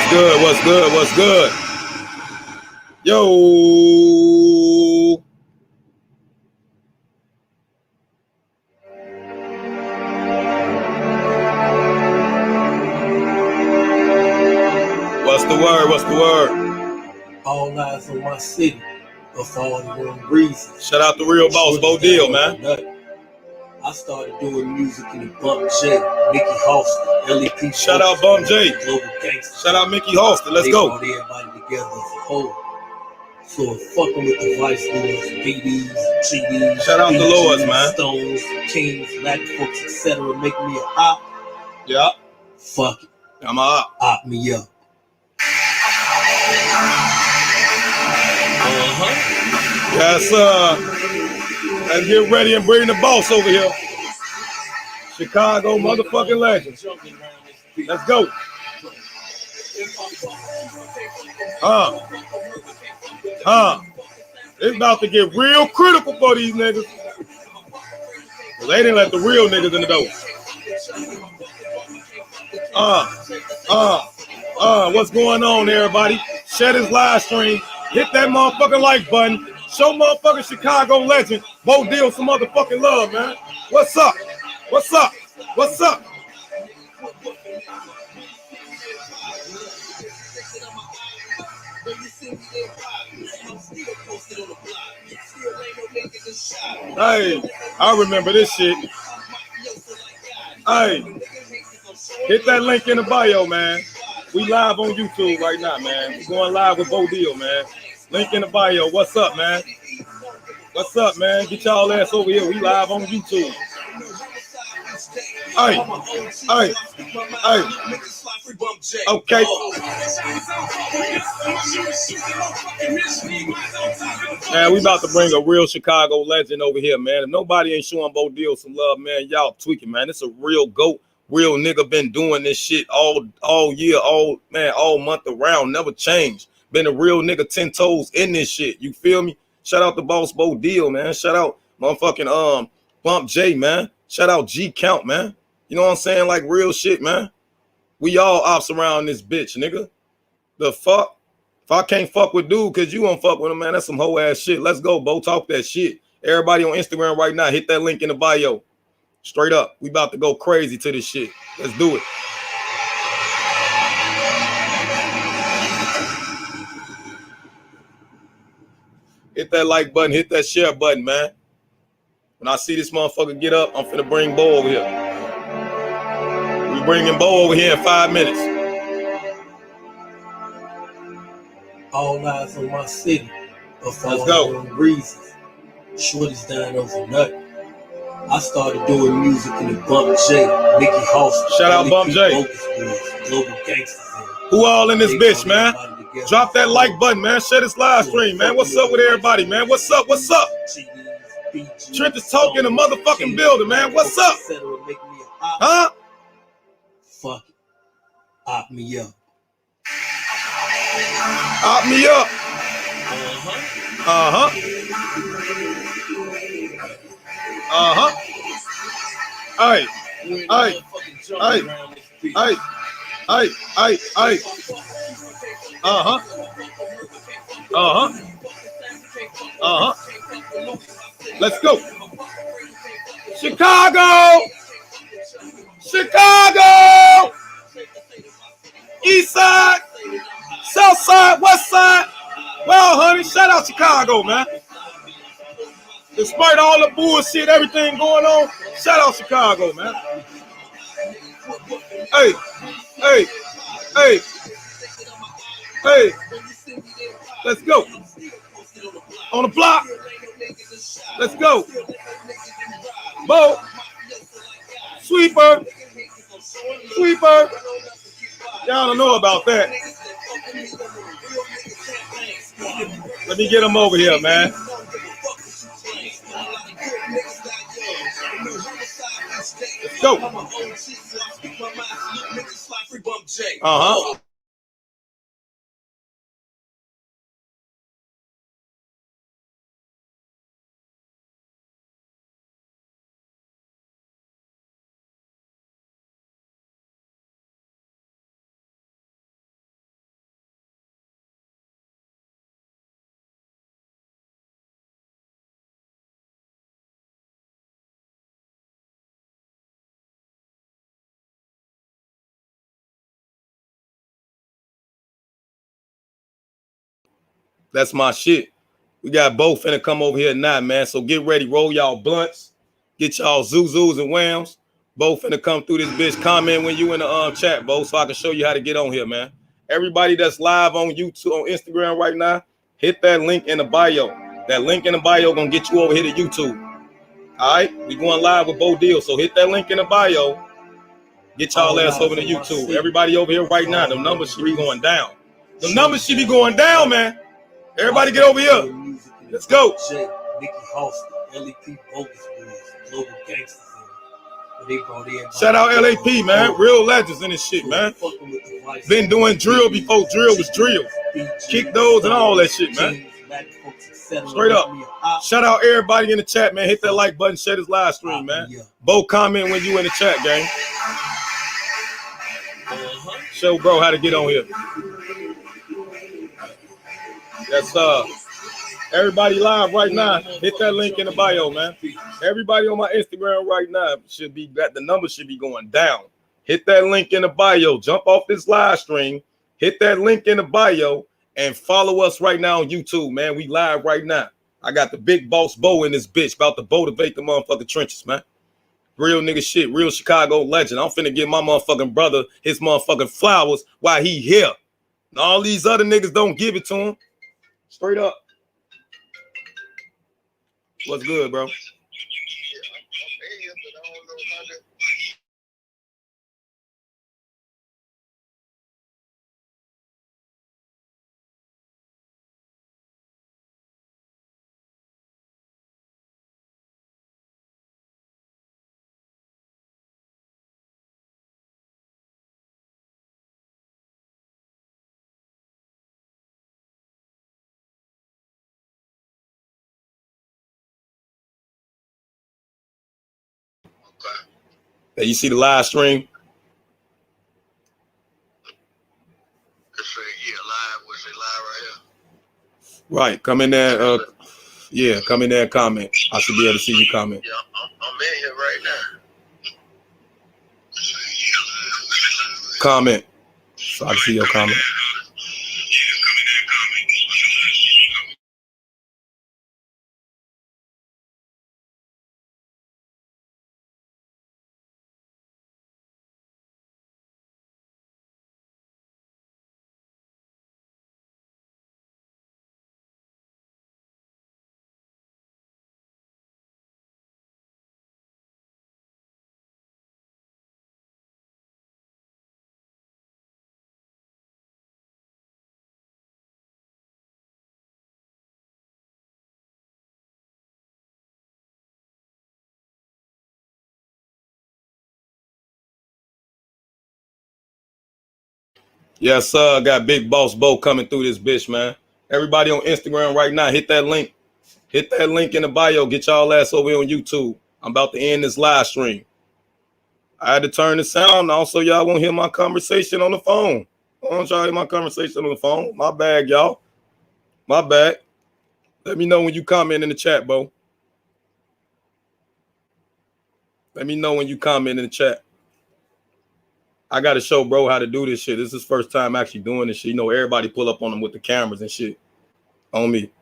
What's good? What's good? What's good? Yo. What's the word? What's the word? All eyes on my city for all the wrong reasons. Shout out the real boss, Bo Deal, man. I started doing music in the Bump J, Mickey Halston, LEP. Shout out Bump J. Global Gangster. Shout out Mickey Halston. Let's go. They brought everybody together as a whole. So fucking with the Vice Lords, BDs, GDs, shout out the Lords, man. Stones, Kings, Black folks, etc. Make me a op. Yeah. Fuck it. I'm a op. Op me up. Yes, let's get ready and bring the boss over here. Chicago motherfucking legend. Let's go. It's about to get real critical for these niggas. They didn't let the real niggas in the door. What's going on, everybody? Share this live stream. Hit that motherfucking like button. Show motherfucking Chicago legend Bo Deal some motherfucking love, man. What's up? What's up? What's up? Hey, I remember this shit. Hey, hit that link in the bio, man. We live on YouTube right now, man. We're going live with Bo Deal, man. Link in the bio. What's up, man? What's up, man? Get y'all ass over here. We live on YouTube. Hey. Okay. Man, we about to bring a real Chicago legend over here, man. If nobody ain't showing Bo Deal some love, man, y'all tweaking, man. It's a real GOAT. Real nigga been doing this shit all year, all month around, never changed. Been a real nigga 10 toes in this shit. You feel me? Shout out the boss Bo Deal, man. Shout out motherfucking Bump J, man. Shout out G Count, man. You know what I'm saying? Like real shit, man. We all ops around this bitch, nigga. The fuck? If I can't fuck with dude because you won't fuck with him, man, that's some hoe ass shit. Let's go, Bo. Talk that shit. Everybody on Instagram right now, hit that link in the bio. Straight up. We about to go crazy to this shit. Let's do it. Hit that like button. Hit that share button, man. When I see this motherfucker get up, I'm finna bring Bo over here. We bringing Bo over here in 5 minutes. All eyes on my city. Let's go. Reasons. Shorty's dying over nothing. I started doing music in the Bump J, Mickey Halston. Shout out Bump J. Global Gangster. Who all in this bitch, man? Drop that like button, man. Share this live stream, man. What's up with everybody, man? What's up? What's up? Trent is talking the motherfucking building, man. What's up? Huh? Fuck it. Op me up. Op me up. Hey. Let's go. Chicago. East side, south side, west side. Well, honey, shout out Chicago, man. Despite all the bullshit, everything going on, shout out Chicago, man. Hey. Let's go. On the block. Let's go. Bo. Sweeper. Y'all don't know about that. Let me get him over here, man. Let's go. That's my shit. We got both finna come over here now, man. So get ready. Roll y'all blunts. Get y'all zuzus and whams. Both finna come through this bitch. Comment when you in the chat, Bo, so I can show you how to get on here, man. Everybody that's live on YouTube, on Instagram right now, hit that link in the bio. That link in the bio gonna get you over here to YouTube. All right? We going live with Bo Deal, so hit that link in the bio. Get y'all ass over to YouTube. Everybody over here right now, the numbers should be going down. The numbers should be going down, man. Everybody get over here. Let's go. Mickey Halston, LEP Bogus Boys, Global Gangsters. They brought in. Shout out LAP, man. Real legends in this shit, man. Been doing drill before drill was drill. Kick those and all that shit, man. Straight up. Shout out everybody in the chat, man. Hit that like button, share this live stream, man. Bo, comment when you in the chat, gang. Show bro how to get on here. Yes, everybody live right now. Hit that link in the bio, man. Everybody on my Instagram right now should be that the number should be going down. Hit that link in the bio. Jump off this live stream. Hit that link in the bio and follow us right now on YouTube, man. We live right now. I got the big boss Bo in this bitch about to motivate the motherfucking trenches, man. Real nigga shit, real Chicago legend. I'm finna give my motherfucking brother his motherfucking flowers while he here. And all these other niggas don't give it to him. Straight up. What's good, bro? Hey, you see the live stream? Yeah, live. What's it live right here? Right. Come in there. Yeah, come in there and comment. I should be able to see you comment. Yeah, I'm in here right now. Comment. So I can see your comment. Yes, sir. Got Big Boss Bo coming through this bitch, man. Everybody on Instagram right now, hit that link. Hit that link in the bio. Get y'all ass over here on YouTube. I'm about to end this live stream. I had to turn the sound on so y'all won't hear my conversation on the phone. I want y'all to hear my conversation on the phone. My bad, y'all. My bad. Let me know when you comment in the chat, Bo. Let me know when you comment in the chat. I got to show bro how to do this shit. This is his first time actually doing this shit. You know, everybody pull up on him with the cameras and shit on me.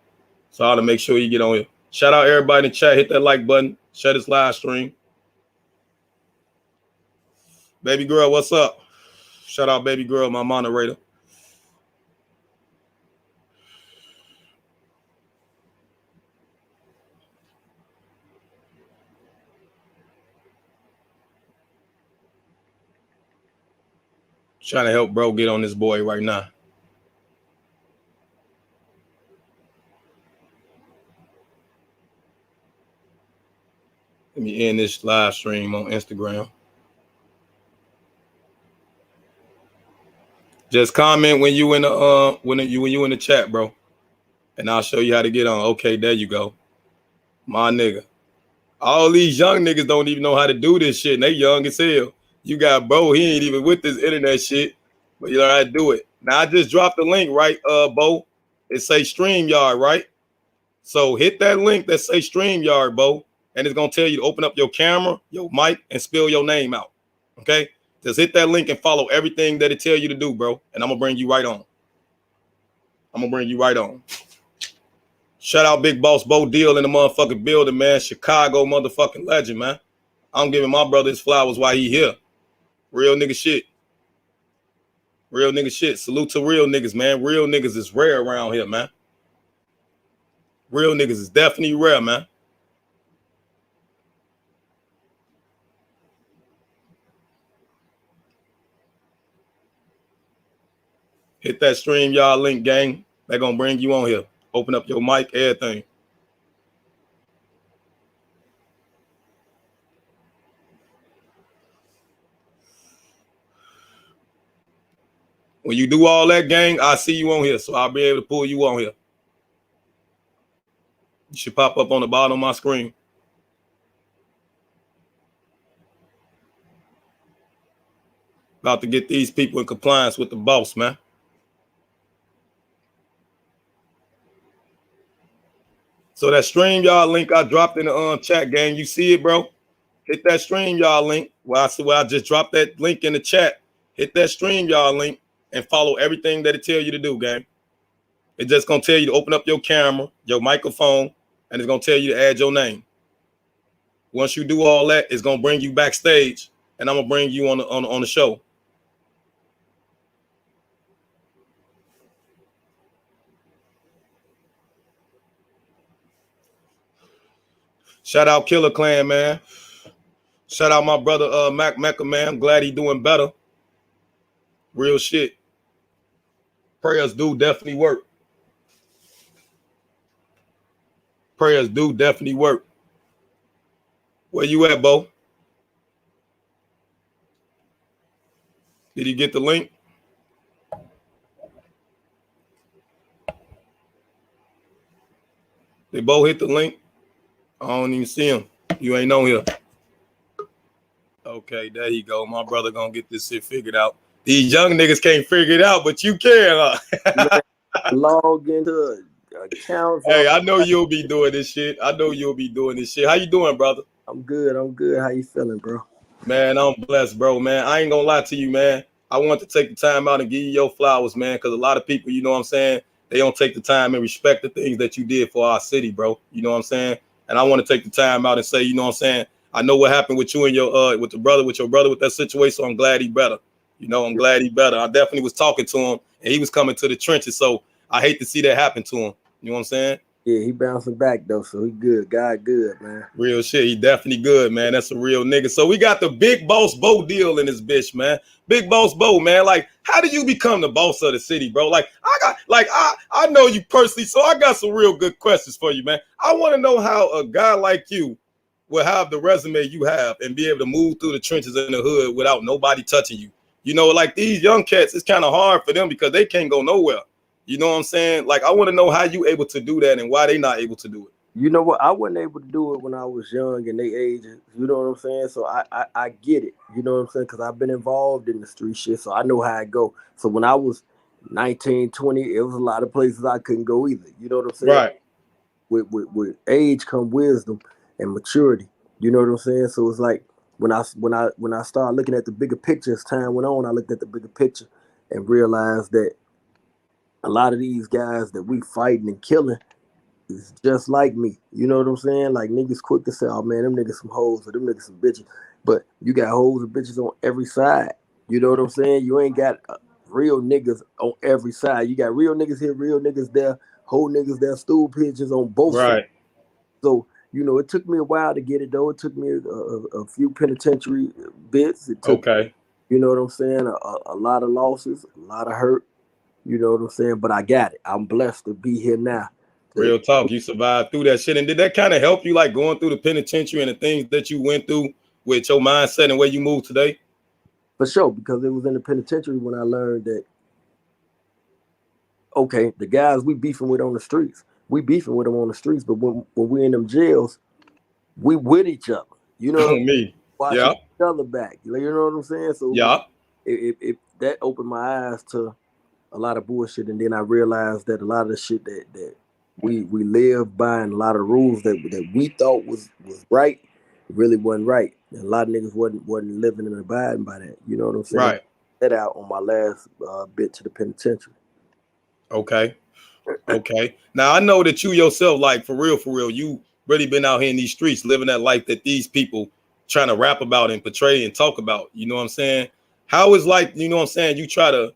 So I ought to make sure you get on here. Shout out everybody in the chat. Hit that like button. Share this live stream. Baby girl, what's up? Shout out baby girl, my moderator. Trying to help bro get on this boy right now. Let me end this live stream on Instagram. Just comment when you in the when you in the chat, bro, and I'll show you how to get on. Okay, there you go, my nigga. All these young niggas don't even know how to do this shit, and they young as hell. You got bro, he ain't even with this internet shit, but you know how to do it. Now I just dropped the link, right, Bo? It say StreamYard, right? So hit that link that say StreamYard, Bo, and it's gonna tell you to open up your camera, your mic, and spell your name out. Okay? Just hit that link and follow everything that it tell you to do, bro. And I'm gonna bring you right on. I'm gonna bring you right on. Shout out Big Boss Bo Deal in the motherfucking building, man. Chicago motherfucking legend, man. I'm giving my brother his flowers while he here. Real nigga shit. Real nigga shit. Salute to real niggas, man. Real niggas is rare around here, man. Real niggas is definitely rare, man. Hit that stream, y'all link, gang. They're gonna bring you on here. Open up your mic, everything. When you do all that, gang, I see you on here, so I'll be able to pull you on here. You should pop up on the bottom of my screen. About to get these people in compliance with the boss, man. So that stream y'all link I dropped in the chat, gang. You see it, bro? Hit that stream y'all link. Well, I just dropped that link in the chat. Hit that stream y'all link and follow everything that it tell you to do, gang. It's just gonna tell you to open up your camera, your microphone, and it's gonna tell you to add your name. Once you do all that, it's gonna bring you backstage, and I'm gonna bring you on the show. Shout out Killer Clan, man. Shout out my brother Mac Mecca, man. I'm glad he doing better. Real shit. Prayers do definitely work. Prayers do definitely work. Where you at, Bo? Did you get the link? Did Bo hit the link? I don't even see him. You ain't on here. Okay, there you go. My brother gonna get this shit figured out. These young niggas can't figure it out, but you can, huh? Log into accounts. Hey, I know you'll be doing this shit. How you doing, brother? I'm good. How you feeling, bro? Man, I'm blessed, bro, man. I ain't gonna lie to you, man. I want to take the time out and give you your flowers, man, because a lot of people, you know what I'm saying, they don't take the time and respect the things that you did for our city, bro. You know what I'm saying? And I want to take the time out and say, you know what I'm saying, I know what happened with you and your with your brother with that situation, so I'm glad he better. You know, I'm glad he better. I definitely was talking to him, and he was coming to the trenches, so I hate to see that happen to him. You know what I'm saying? Yeah, he bouncing back, though, so he good. God good, man. Real shit. He definitely good, man. That's a real nigga. So we got the Big Boss Bo Deal in this bitch, man. Big Boss Bo, man. Like, how do you become the boss of the city, bro? Like, I know you personally, so I got some real good questions for you, man. I want to know how a guy like you will have the resume you have and be able to move through the trenches in the hood without nobody touching you. You know, like these young cats, it's kind of hard for them because they can't go nowhere. You know what I'm saying? Like, I want to know how you able to do that and why they not able to do it. You know what? I wasn't able to do it when I was young and they ages. You know what I'm saying? So I get it. You know what I'm saying? Because I've been involved in the street shit, so I know how it go. So when I was 19, 20, it was a lot of places I couldn't go either. You know what I'm saying? Right. With age come wisdom and maturity. You know what I'm saying? So it's like when I started looking at the bigger picture as time went on, I looked at the bigger picture and realized that a lot of these guys that we fighting and killing is just like me. You know what I'm saying? Like, niggas quick to say, oh man, them niggas some hoes or them niggas some bitches. But you got hoes and bitches on every side. You know what I'm saying? You ain't got real niggas on every side. You got real niggas here, real niggas there, whole niggas there, stool pigeons on both sides. So, you know, it took me a while to get it, though. It took me a few penitentiary bits. It took, you know what I'm saying, a lot of losses, a lot of hurt. You know what I'm saying? But I got it. I'm blessed to be here now. Real talk. You survived through that shit. And did that kind of help you, like, going through the penitentiary and the things that you went through with your mindset and where you moved today? For sure, because it was in the penitentiary when I learned that, okay, the guys we beefing with on the streets, we beefing with them on the streets, but when we in them jails, we with each other. You know, me. Watching each other back. You know what I'm saying? So it that opened my eyes to a lot of bullshit, and then I realized that a lot of the shit that we lived by and a lot of rules that we thought was right really wasn't right. And a lot of niggas wasn't living and abiding by that. You know what I'm saying? Right. That out on my last bit to the penitentiary. Okay. Okay. Now I know that you yourself, like for real, you really been out here in these streets living that life that these people trying to rap about and portray and talk about. You know what I'm saying? How is like, you know what I'm saying? You try to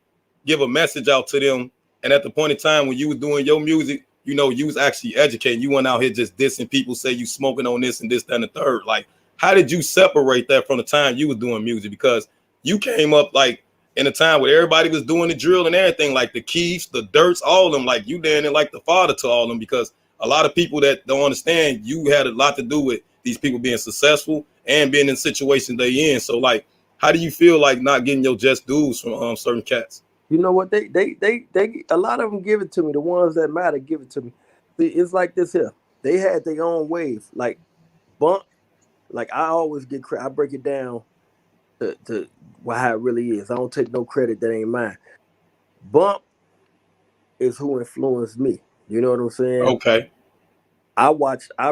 give a message out to them, and at the point in time when you was doing your music, you know, you was actually educating. You went out here just dissing people, say you smoking on this and this, that, and the third. Like, how did you separate that from the time you was doing music? Because you came up like in a time where everybody was doing the drill and everything, like the Keefs, the Dirts, all of them, like you damn near like the father to all of them, because a lot of people that don't understand, you had a lot to do with these people being successful and being in situations they in. So like, how do you feel like not getting your just dues from certain cats? You know what? They a lot of them give it to me. The ones that matter give it to me. See, it's like this here. They had their own wave. Like Bump, like I always get credit. I break it down to how it really is. I don't take no credit that ain't mine. Bump is who influenced me. You know what I'm saying? Okay. I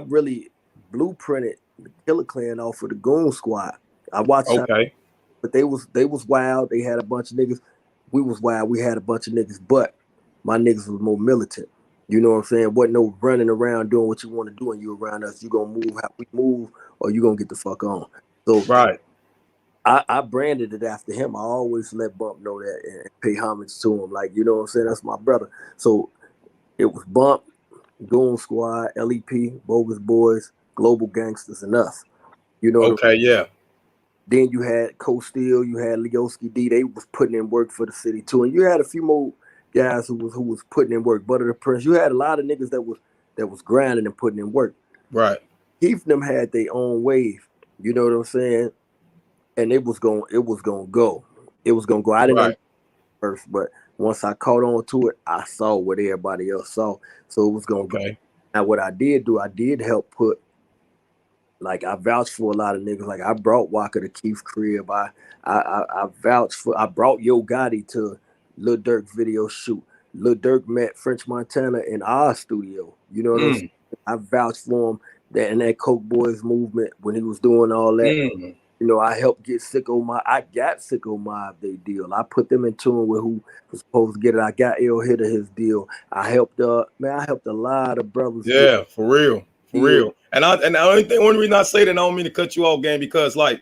really blueprinted the Killer Clan off of the Goon Squad. I watched how, Okay. but they was wild. They had a bunch of niggas. We was wild. We had a bunch of niggas, but my niggas was more militant. You know what I'm saying? Wasn't no running around doing what you want to do and you around us. You gonna move how we move or you gonna get the fuck on. So Right. I branded it after him. I always let Bump know that and pay homage to him. Like, you know what I'm saying? That's my brother. So it was Bump, Goon Squad, LEP, Bogus Boys, Global Gangsters, and us. You know what I'm Okay. Yeah. Then you had Co Steel, you had Leoski D. They was putting in work for the city too, and you had a few more guys who was putting in work. Butter the Prince. You had a lot of niggas that was grinding and putting in work. Right. Keith them had their own wave. You know what I'm saying? And it was gonna go. It was gonna go. I didn't Right. understand first, but once I caught on to it, I saw what everybody else saw. So it was gonna go. Okay. Now what I did do, I did help put, like, I vouched for a lot of niggas. Like I brought Waka to Keith's crib. I vouched for. I brought Yo Gotti to Lil Durk video shoot. Lil Durk met French Montana in our studio. You know what I'm saying? Mm. I vouched for him that in that Coke Boys movement when he was doing all that. Mm. You know, I helped get Sicko Mob. I got Sicko Mob their deal. I put them in tune with who was supposed to get it. I got Ill Hitter his deal. I helped I helped a lot of brothers get Yeah. For real. For deals. real. And the only reason I say that, I don't mean to cut you off, gang, because like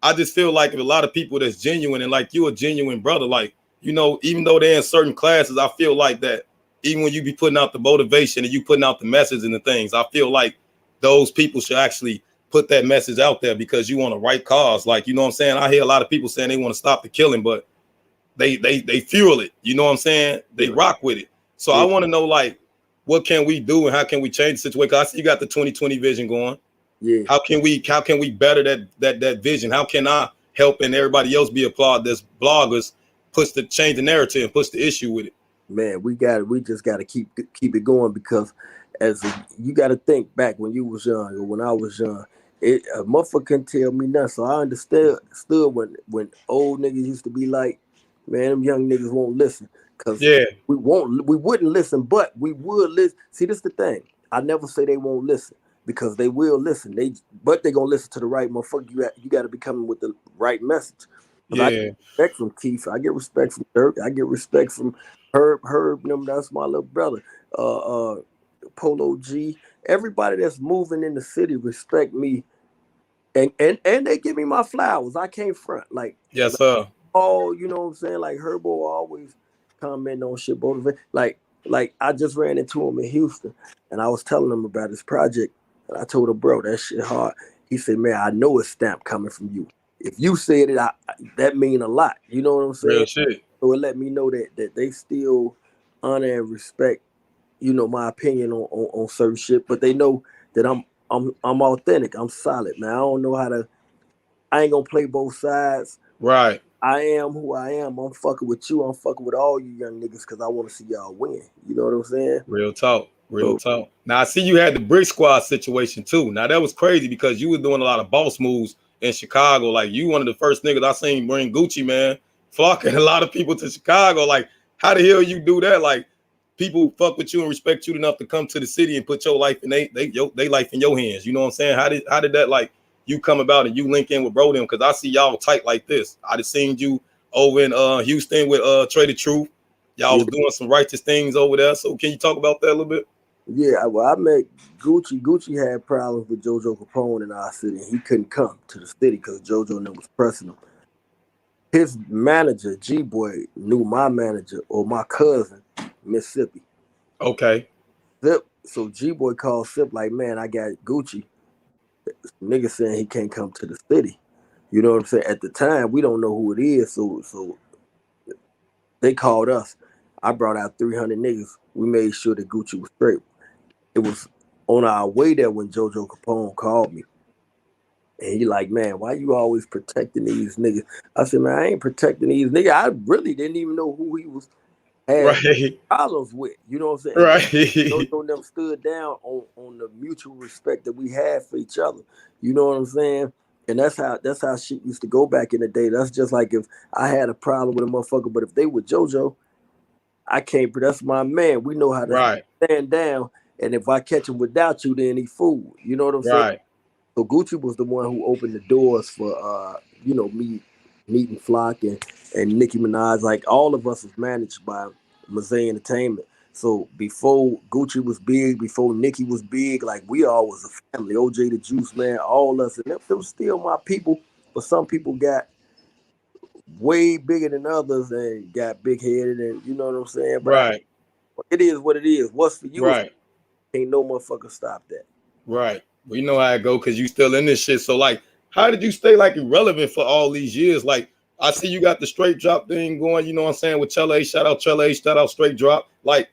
I just feel like if a lot of people that's genuine and like you a genuine brother, like, you know, even though they're in certain classes, I feel like that even when you be putting out the motivation and you putting out the message and the things, I feel like those people should actually put that message out there because you want to right cause. Like, you know what I'm saying? I hear a lot of people saying they want to stop the killing, but they fuel it. You know what I'm saying? They Yeah. rock with it. So I Yeah. want to know, like, what can we do and how can we change the situation? Because I see you got the 2020 vision going. Yeah. How can we better that vision? How can I help and everybody else be applaud this bloggers push the change the narrative and push the issue with it? Man, we just got to keep it going because you got to think back when you was young or when I was young. A motherfucker couldn't tell me nothing, so I understood when old niggas used to be like, man, them young niggas won't listen because Yeah, we wouldn't listen, but we would listen. See, this the thing. I never say they won't listen because they will listen. But they gonna listen to the right motherfucker. You got to be coming with the right message. Because I get yeah, respect from Keith, I get respect from Dirk, I get respect from Herb, them, that's my little brother. Uh, Polo G, everybody that's moving in the city respect me, and they give me my flowers. I can't front like, yes, sir. oh, you know what I'm saying? Like Herbo always comment on shit, motivate. Like I just ran into him in Houston, and I was telling him about his project, and I told him, bro, that shit hard. He said, man, I know it's stamp coming from you. If you said it, that mean a lot. You know what I'm saying? Real shit. So it let me know that they still honor and respect, my opinion on certain shit, but they know that I'm authentic. I'm solid, man. I don't know how to. I ain't gonna play both sides. Right. I am who I am. I'm fucking with you. I'm fucking with all you young niggas because I want to see y'all win. You know what I'm saying? Real talk. Real So talk. Now I see you had the Brick Squad situation too. Now that was crazy because you were doing a lot of boss moves in Chicago. Like you one of the first niggas I seen bring Gucci, man, flocking a lot of people to Chicago. Like, how the hell you do that? Like, people fuck with you and respect you enough to come to the city and put your life in they life in your hands. You know what I'm saying? How did that, like, you come about and you link in with bro them? Because I see y'all tight like this. I just seen you over in Houston with Trade the Truth. Y'all Yeah, was doing some righteous things over there. So can you talk about that a little bit? yeah. Well, I met Gucci. Gucci had problems with JoJo Capone in our city. He couldn't come to the city because JoJo and them was pressing him. His manager, G Boy, knew my manager or my cousin, Mississippi. Okay. Zip. So G Boy called Sip like, man, I got Gucci. Nigga saying he can't come to the city. You know what I'm saying? At the time, we don't know who it is, so they called us. I brought out 300 niggas. We made sure that Gucci was straight. It was on our way there when JoJo Capone called me. And he like, man, why you always protecting these niggas? I said, man, I ain't protecting these niggas. I really didn't even know who he was had Right. problems with. You know what I'm saying? And Right. JoJo and them stood down on the mutual respect that we had for each other. You know what I'm saying? And that's how shit used to go back in the day. That's just like if I had a problem with a motherfucker, but if they were JoJo, I can't. That's my man. We know how to Right. stand down. And if I catch him without you, then he fool. You know what I'm saying? Right. So Gucci was the one who opened the doors for me meeting Flock and Nicki Minaj. Like all of us was managed by Mazay Entertainment. So before Gucci was big, before Nicki was big, like we all was a family. OJ the Juice Man, all us, and them still my people. But some people got way bigger than others and got big headed, and you know what I'm saying. But Right. it is what it is. What's for you? Right. Ain't no motherfucker stop that. Right. Well, you know how it go because you still in this shit. So like, how did you stay like irrelevant for all these years? Like, I see you got the straight drop thing going, you know what I'm saying, with Chele. Shout out Chele, shout out Straight Drop. Like,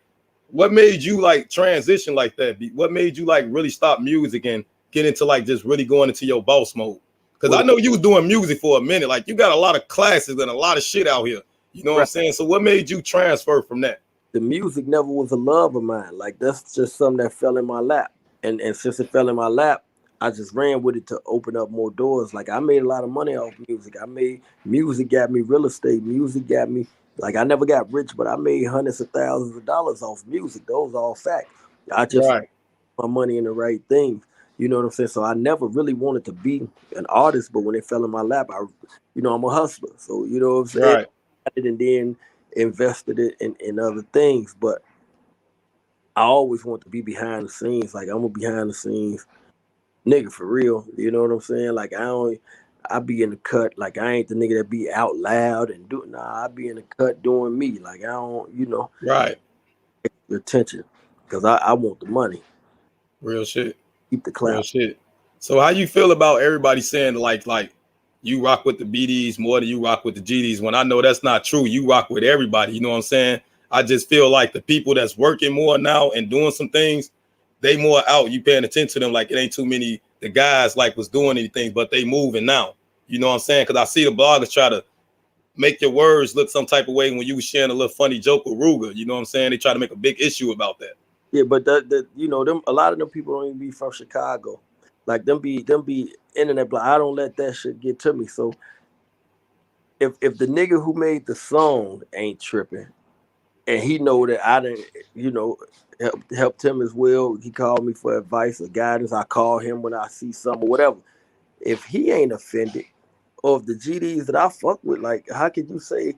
what made you like transition like that? What made you like really stop music and get into like just really going into your boss mode? Because I Well, know you was doing music for a minute. Like, you got a lot of classes and a lot of shit out here. You know what I'm right. saying? So what made you transfer from that? The music never was a love of mine. Like that's just something that fell in my lap. And since it fell in my lap, I just ran with it to open up more doors. Like I made a lot of money off music. I made music got me real estate. Music got me like I never got rich, but I made hundreds of thousands of dollars off music. Those are all facts. I just Right. put my money in the right things. You know what I'm saying? So I never really wanted to be an artist, but when it fell in my lap, I'm a hustler. So you know what I'm saying? Right. And then invested it in other things. But I always want to be behind the scenes. Like I'm a behind the scenes nigga for real. You know what I'm saying? Like I be in the cut. Like I ain't the nigga that be out loud and do. Nah, I be in the cut doing me. Like I don't, Right. the attention because I want the money. Real shit. Keep the Real clout. shit. So how you feel about everybody saying like you rock with the BDs more than you rock with the GDs when I know that's not true. You rock with everybody. You know what I'm saying? I just feel like the people that's working more now and doing some things, they more out. You paying attention to them like it ain't too many the guys like was doing anything, but they moving now. You know what I'm saying? Because I see the bloggers try to make your words look some type of way when you was sharing a little funny joke with Ruger. You know what I'm saying? They try to make a big issue about that. Yeah, but them a lot of them people don't even be from Chicago. Like them be internet block. I don't let that shit get to me. So if the nigga who made the song ain't tripping and he know that I didn't, helped him as well. He called me for advice or guidance. I call him when I see something or whatever. If he ain't offended, or if the GDs that I fuck with, like, how could you say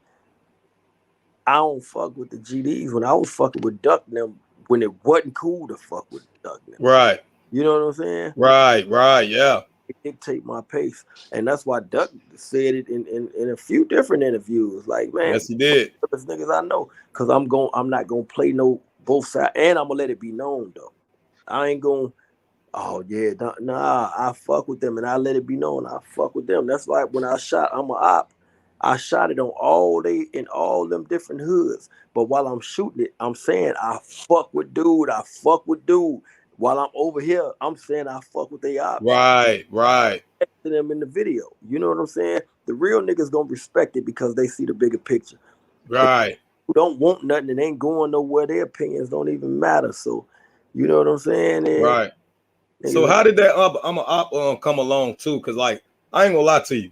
I don't fuck with the GDs when I was fucking with Duck and them when it wasn't cool to fuck with Duck and them? Right. You know what I'm saying? Right. Right. Yeah. It dictate my pace, and that's why Duck said it in a few different interviews. Like, man, Yes, he did. those niggas I know, cause I'm not gonna play no both sides, and I'm gonna let it be known though. I ain't gonna. Oh yeah, nah. I fuck with them, and I let it be known. I fuck with them. That's why when I shot, I'm a op. I shot it on all them different hoods. But while I'm shooting it, I'm saying I fuck with dude. I fuck with dude. While I'm over here, I'm saying I fuck with they ops Right. Right. to them in the video. You know what I'm saying? The real niggas gonna respect it because they see the bigger picture. The Right. who don't want nothing and ain't going nowhere, their opinions don't even matter. So, you know what I'm saying? And Right. So niggas, how did that I'm a op come along too? Cause like I ain't gonna lie to you,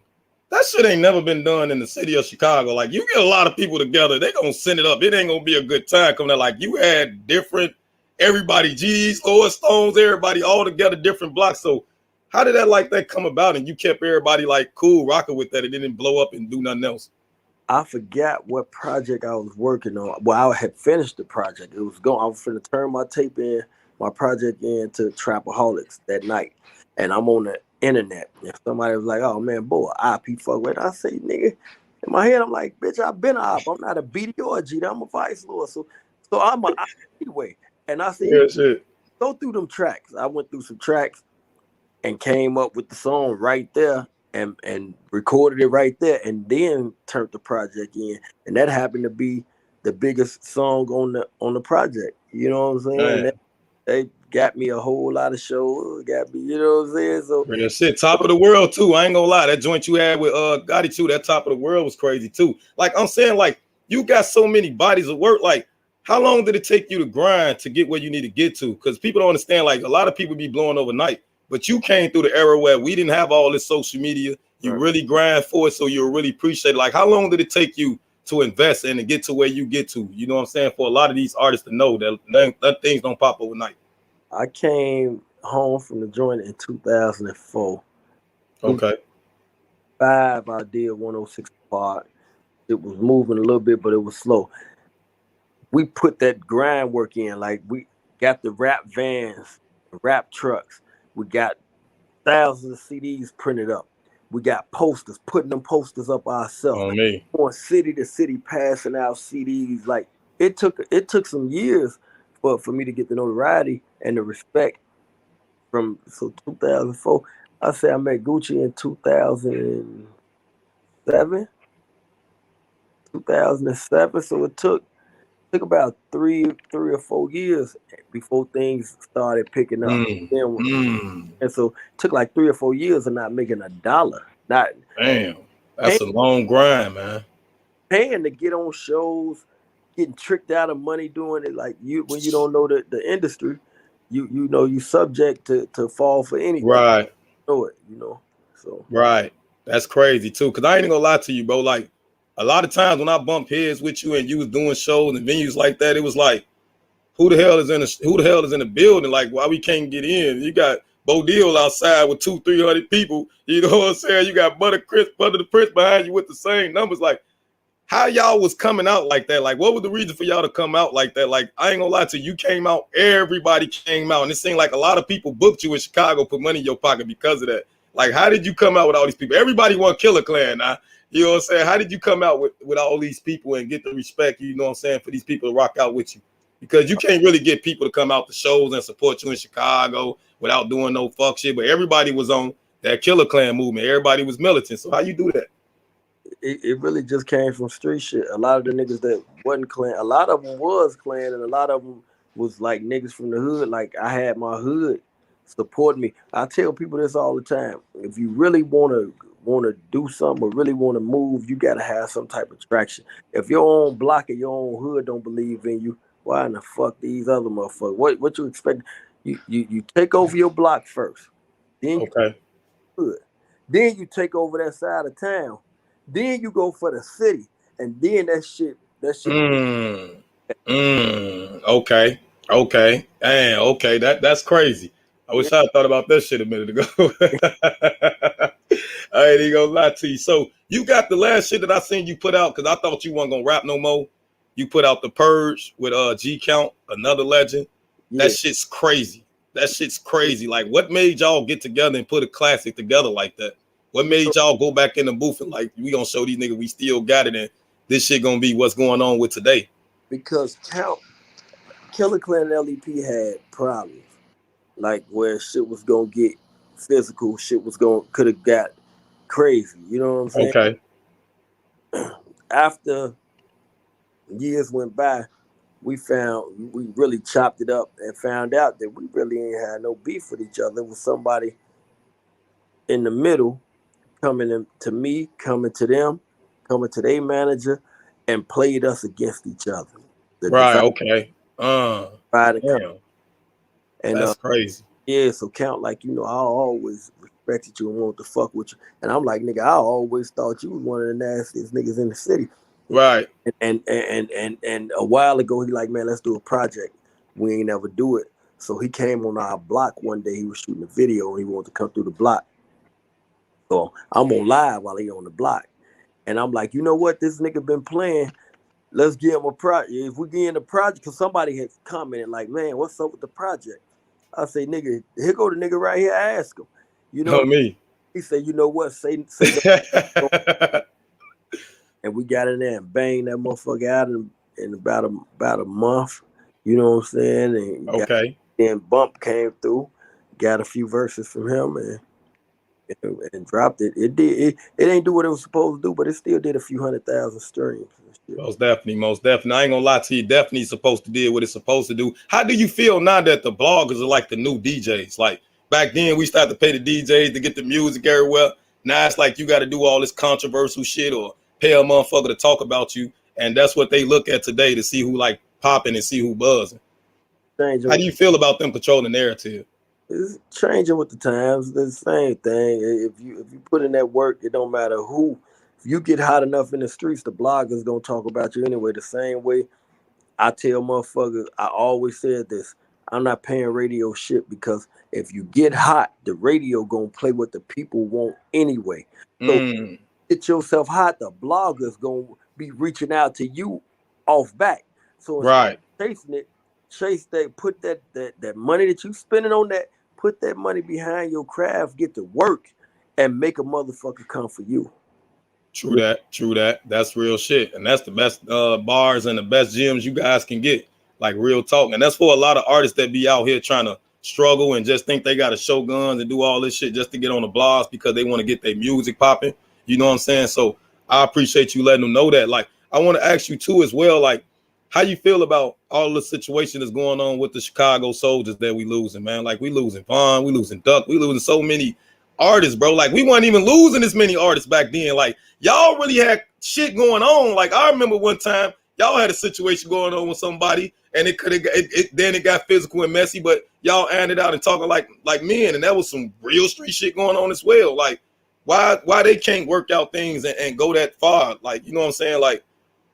that shit ain't never been done in the city of Chicago. Like you get a lot of people together, they gonna send it up. It ain't gonna be a good time coming out. Like you had different everybody, G's, Lower Stones, everybody all together, different blocks. So how did that come about? And you kept everybody like cool rocking with that. It didn't blow up and do nothing else. I forgot what project I was working on. Well, I had finished the project. It was going. I was finna turn my tape in, my project in to Trapaholics that night, and I'm on the internet. And somebody was like, "Oh man, boy, IP fuck with." I say, "Nigga," in my head, I'm like, "Bitch, I've been a op. I'm not a BD or a G. I'm a vice lord. So I'm a op anyway." And I said, "You Yeah, shit. go through them tracks." I went through some tracks and came up with the song right there and recorded it right there and then turned the project in. And that happened to be the biggest song on the project. You know what I'm saying? And Man. they got me a whole lot of shows, got me, you know what I'm saying? So Real shit. Top of the world too. I ain't gonna lie. That joint you had with Gotti too, that top of the world was crazy too. Like I'm saying, like you got so many bodies of work. Like, how long did it take you to grind to get where you need to get to? Because people don't understand, like a lot of people be blowing overnight, but you came through the era where we didn't have all this social media. You right. really grind for it, so you really appreciate it. Like, how long did it take you to invest and to get to where you get to? You know what I'm saying? For a lot of these artists to know that things don't pop overnight. I came home from the joint in 2004. Okay. 2005, I did 106 Park. It was moving a little bit, but it was slow. We put that grind work in. Like we got the rap vans, rap trucks. We got thousands of CDs printed up. We got posters, putting them posters up ourselves. On me. Going city to city, passing out CDs. Like it took some years for me to get the notoriety and the respect from 2004. I say I met Gucci in 2007, 2007. So it took about three or 4 years before things started picking up. Mm, Then mm. and so it took like 3 or 4 years of not making a dollar, not Damn, paying, that's a long grind, man. paying to get on shows, getting tricked out of money doing it. Like you when you don't know the industry, you know you subject to fall for anything. Right, You know it, you know. So right. That's crazy too. Cause I ain't gonna lie to you, bro. Like a lot of times when I bump heads with you and you was doing shows and venues like that, it was like, who the hell is in the building? Like, why we can't get in? You got Bo Deal outside with 200-300 people. You know what I'm saying? You got Butter the Prince behind you with the same numbers. Like, how y'all was coming out like that? Like, what was the reason for y'all to come out like that? Like, I ain't gonna lie to you, you came out, everybody came out, and it seemed like a lot of people booked you in Chicago, put money in your pocket because of that. Like, how did you come out with all these people? Everybody want Killer Clan now. You know what I'm saying? How did you come out with all these people and get the respect, you know what I'm saying, for these people to rock out with you? Because you can't really get people to come out to shows and support you in Chicago without doing no fuck shit. But everybody was on that Killer Clan movement. Everybody was militant. So how you do that? it really just came from street shit. A lot of the niggas that wasn't clan, a lot of them was clan, and a lot of them was like niggas from the hood. Like I had my hood support me. I tell people this all the time. If you really wanna do something or really wanna move, you gotta have some type of traction. If your own block and your own hood don't believe in you, why in the fuck these other motherfuckers? What you expect? You take over your block first, then you Okay. hood. Then you take over that side of town. Then you go for the city, and then that shit. Okay. Okay. Damn, okay. That's crazy. I Yeah, wish I had thought about that shit a minute ago. I ain't even gonna lie to you. So you got the last shit that I seen you put out because I thought you weren't gonna rap no more. You put out the Purge with G Count, another legend. That yeah. shit's crazy. That shit's crazy. Like, what made y'all get together and put a classic together like that? What You know, made y'all go back in the booth and like, we gonna show these niggas we still got it and this shit gonna be what's going on with today? because Count Killer Clan and LEP had problems, like where shit was gonna get physical, shit was gonna could have got crazy. You know what I'm saying? Okay. After years went by, we really chopped it up and found out that we really ain't had no beef with each other. It was somebody in the middle to me, coming to them, coming to their manager, and played us against each other. The Right. divide Okay. and conquer. Damn. And That's crazy. yeah, so Count like I always respected you and wanted to fuck with you, and I'm like nigga, I always thought you was one of the nastiest niggas in the city. Right. And a while ago he like man, let's do a project. We ain't never do it. So he came on our block one day. He was shooting a video and he wanted to come through the block. So I'm on live while he on the block. And I'm like, you know what? This nigga been playing. Let's give him a project. If we get in the project, because somebody had commented like, man, what's up with the project? I say, nigga, here go the nigga right here. Ask him. You know, Oh me. he said, you know what? Say no. And we got in there and banged that motherfucker out in about a month. You know what I'm saying? And got Okay. then Bump came through, got a few verses from him and dropped it. It ain't do what it was supposed to do, but it still did a few 100,000 streams and shit. Most definitely, most definitely. I ain't gonna lie to you. Definitely supposed to do what it's supposed to do. How do you feel now that the bloggers are like the new DJs? Like back then, we started to pay the DJs to get the music everywhere. Now it's like you got to do all this controversial shit or pay a motherfucker to talk about you, and that's what they look at today to see who like popping and see who buzzing. Changing How do with you feel about them controlling the narrative? it's changing with the times. The same thing. If you put in that work, it don't matter who. If you get hot enough in the streets, the bloggers gonna talk about you anyway. The same way I tell motherfuckers, I always said this. I'm not paying radio shit because if you get hot, the radio gonna play what the people want anyway. So Mm, get yourself hot, the bloggers gonna be reaching out to you off back. So instead right. of chasing it, chase that, put that money that you spending on that, put that money behind your craft, get to work, and make a motherfucker come for you. True that. True that. That's real shit. And that's the best bars and the best gyms you guys can get. Like real talk. And that's for a lot of artists that be out here trying to struggle and just think they got to show guns and do all this shit just to get on the blogs because they want to get their music popping. You know what I'm saying? So I appreciate you letting them know that. Like, I want to ask you too as well, like, how you feel about all the situation that's going on with the Chicago Soldiers that we losing, man? Like, we losing Vaughn, we losing Duck, we losing so many artists, bro. Like, we weren't even losing as many artists back then. Like, y'all really had shit going on. Like I remember one time y'all had a situation going on with somebody, and it could have then it got physical and messy, but y'all ironed it out and talking like men, and that was some real street shit going on as well. Like why they can't work out things and go that far? Like you know what I'm saying? Like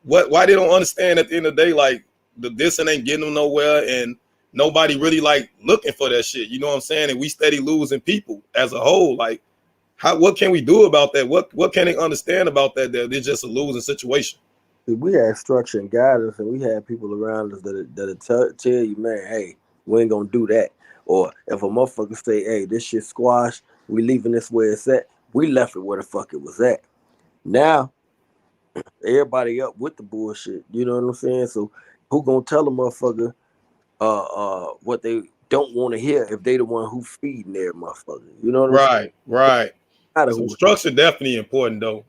why they don't understand at the end of the day like the dissing ain't getting them nowhere and nobody really like looking for that shit. You know what I'm saying? And we steady losing people as a whole. Like what can we do about that? What can they understand about that? That it's just a losing situation. We had structure and guidance, and we had people around us that tell you, man, hey, we ain't gonna do that. Or if a motherfucker say, hey, this shit squash, we leaving this where it's at, we left it where the fuck it was at. Now everybody up with the bullshit. You know what I'm saying? So who gonna tell a motherfucker what they don't want to hear if they the one who feeding their motherfucker? You know what I'm saying? Right, right. Matter So who. structure definitely important though.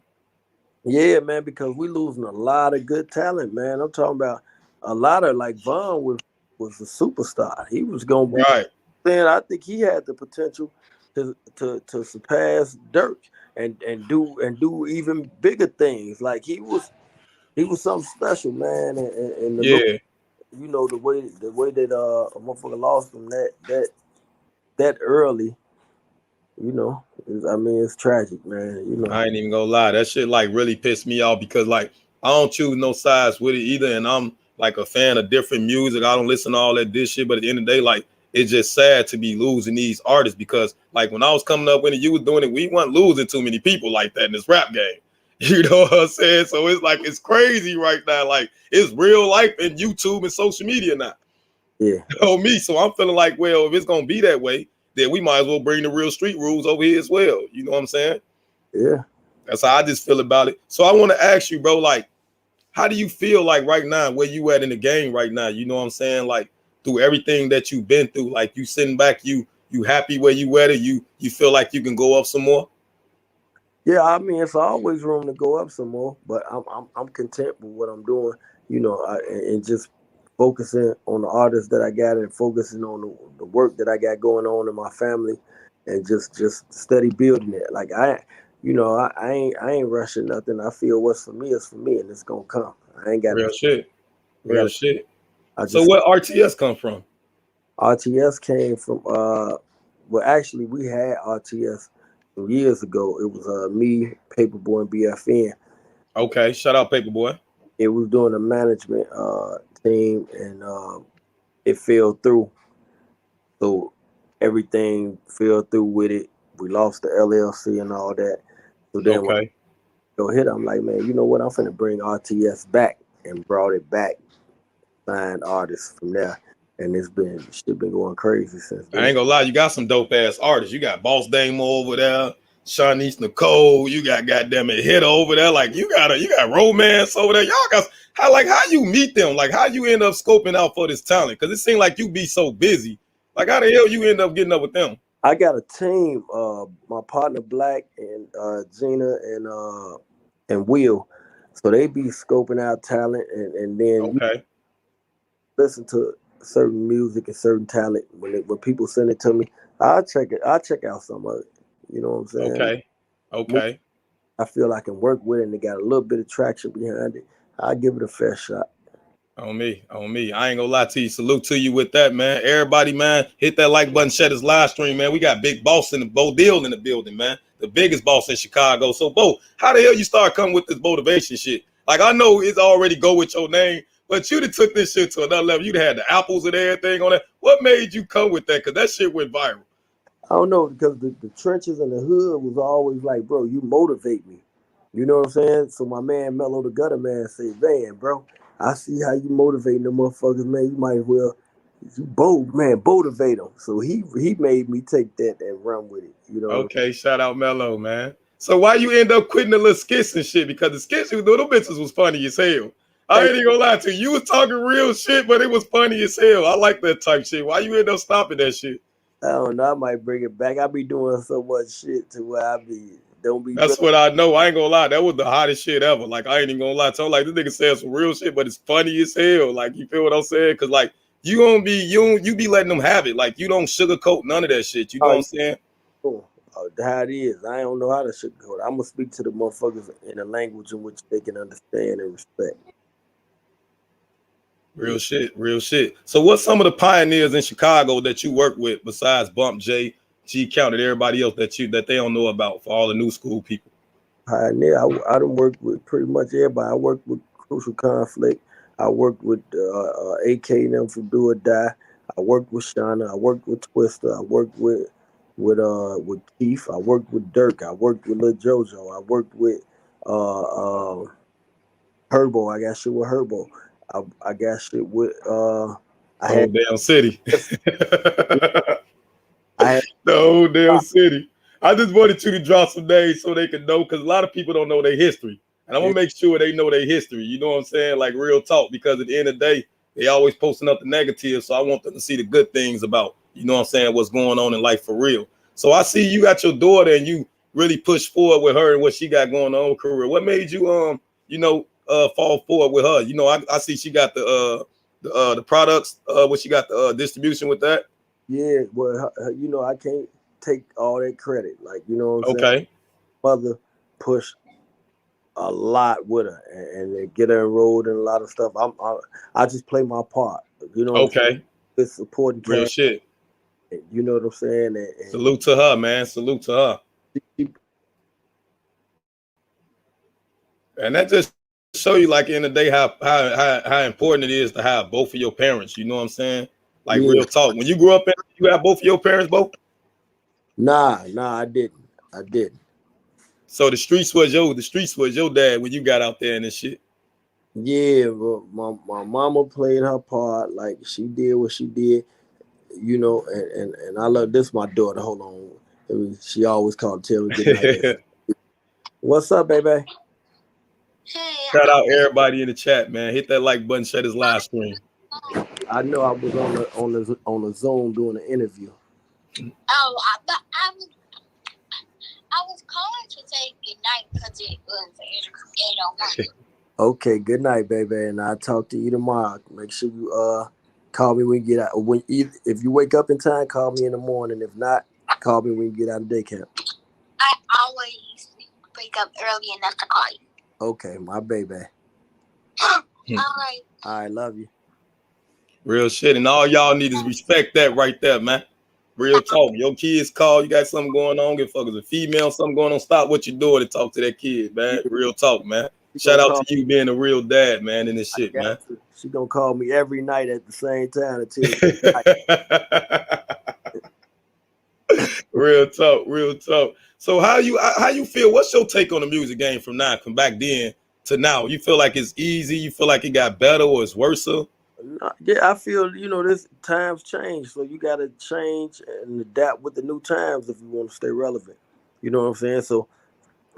Yeah, man, because we losing a lot of good talent, man. I'm talking about a lot of like Vaughn was a superstar. He was gonna be Right. saying I think he had the potential to surpass Dirk and do even bigger things. Like he was something special, man. And the look, Yeah. the way that a motherfucker lost him that early, I mean it's tragic, man. I ain't even gonna lie. That shit like really pissed me off because like I don't choose no sides with it either. And I'm like a fan of different music. I don't listen to all that this shit. But at the end of the day, like it's just sad to be losing these artists because like when I was coming up when you was doing it, we weren't losing too many people like that in this rap game. You know what I'm saying? So it's like it's crazy right now. Like it's real life and YouTube and social media now. Yeah, On me. So I'm feeling like, well, if it's gonna be that way, then we might as well bring the real street rules over here as well. You know what I'm saying? yeah. That's how I just feel about it. So I want to ask you, bro, like, how do you feel like right now, where you at in the game right now? You know what I'm saying? Like through everything that you've been through, like you sitting back, you happy where you at, or you feel like you can go up some more? Yeah, I mean, it's always room to go up some more, but I'm content with what I'm doing, and just focusing on the artists that I got and focusing on the work that I got going on in my family, and just steady building it. Like I ain't rushing nothing. I feel what's for me is for me, and it's gonna come. I ain't got to. Real shit. I Real got. shit. I So just where RTS come from? RTS came from. Well, actually, we had RTS some years ago. It was me, Paperboy, and BFN. Okay, shout out Paperboy. It was doing a management team, and it fell through. So everything fell through with it. We lost the LLC and all that. So then Okay. Yo, hit. I'm like, man, you know what? I'm finna bring RTS back and brought it back. Signed artists from there, and it's been shit been going crazy since I then. ain't gonna lie, you got some dope ass artists. You got Boss Damo over there, Shanice Nicole. You got goddamn it Hit over there. Like you got Romance over there. Y'all got how you meet them? Like how you end up scoping out for this talent? Because it seemed like you be so busy. Like how the hell you end up getting up with them? I got a team. My partner Black and Gina and Will, so they be scoping out talent, and then you Okay, listen to certain music and certain talent when people send it to me. I'll check it. I'll check out some of it. You know what I'm saying? okay, okay. I feel I can work with it and they got a little bit of traction behind it. I'll give it a fair shot. On me, on me. I ain't gonna lie to you. Salute to you with that, man. Everybody, man, hit that like button, share this live stream, man. We got Big Boss in the Bo Deal in the building, man. The biggest boss in Chicago. So, Bo, how the hell you start coming with this motivation shit? Like, I know it's already go with your name, but you'd have took this shit to another level. You'd had the apples and everything on it. What made you come with that? Because that shit went viral. I don't know because the trenches and the hood was always like, bro, you motivate me. You know what I'm saying? So my man Mello the Gutter Man say, man, bro, I see how you motivating the motherfuckers, man. You might as well motivate them. So he made me take that and run with it. You know. Okay, shout out Mello, man. So why you end up quitting the little skits and shit? Because the skits, you know, them bitches was funny as hell. I ain't even gonna lie to you. You was talking real shit, but it was funny as hell. I like that type shit. Why you end up stopping that shit? I don't know. I might bring it back. I be doing so much shit to where I be don't be. That's what I know. I ain't gonna lie. That was the hottest shit ever. Like I ain't even gonna lie. So like this nigga said some real shit, but it's funny as hell. Like you feel what I'm saying? Cause like you be letting them have it. Like you don't sugarcoat none of that shit. You know what I'm saying? How it is. I don't know how to sugarcoat it. I'm gonna speak to the motherfuckers in a language in which they can understand and respect. Real shit, real shit. So what's some of the pioneers in Chicago that you work with besides Bump J, G Count, and everybody else that they don't know about for all the new school people? Pioneer, I done worked with pretty much everybody. I worked with Crucial Conflict. I worked with AK and them from Do or Die. I worked with Shauna. I worked with Twister. I worked with Keith. I worked with Dirk. I worked with Lil Jojo. I worked with Herbo. I got shit with Herbo. I got shit with I Whole had damn city. I had The whole damn city. I just wanted you to drop some names so they can know, because a lot of people don't know their history. And I'm gonna make sure they know their history. You know what I'm saying? Like real talk, because at the end of the day, they always posting up the negative. So I want them to see the good things about, you know what I'm saying, what's going on in life for real. So I see you got your daughter and you really push forward with her and what she got going on in her career. What made you fall forward with her? You know, I see she got the products, what she got the distribution with that. Yeah, well, you know, I can't take all that credit. Like, you know what I'm saying? Okay. Mother pushed a lot with her and get her enrolled in a lot of stuff. I just play my part. You know what I'm saying? Okay. It's supporting Real cash. shit. You know what I'm saying? And Salute to her, man. Salute to her. she, And that just show you, like, in the day, how important it is to have both of your parents. You know what I'm saying? Like yeah, real talk. When you grew up, you have both of your parents both. nah, I didn't. So the streets was your dad when you got out there and this shit. Yeah, but my mama played her part. Like she did what she did. You know, and I love this. My daughter. Hold on. I mean, she always called to tell me good night. What's up, baby? Shout out everybody in the chat, man. Hit that like button, share this live stream. I know I was on the Zoom doing an interview. I was calling to say good night because it was 8:01. Okay, good night, baby, and I'll talk to you tomorrow. Make sure you call me when you get out. If you wake up in time, call me in the morning. If not, call me when you get out of day camp. I always wake up early enough to call you. Okay, my baby. All right. All right, love you. Real shit. And all y'all need is respect that right there, man. Real talk. Your kids call, you got something going on, give fuckers a female, something going on, stop what you're doing to talk to that kid, man. Real talk, man. Shout out to you being a real dad, man, in this shit, man. She gonna call me every night at the same time until Real talk, real talk. So how you feel? What's your take on the music game from now, from back then to now? You feel like it's easy? You feel like it got better or it's worse? Yeah, I feel this times change, so you got to change and adapt with the new times if you want to stay relevant. You know what I'm saying? So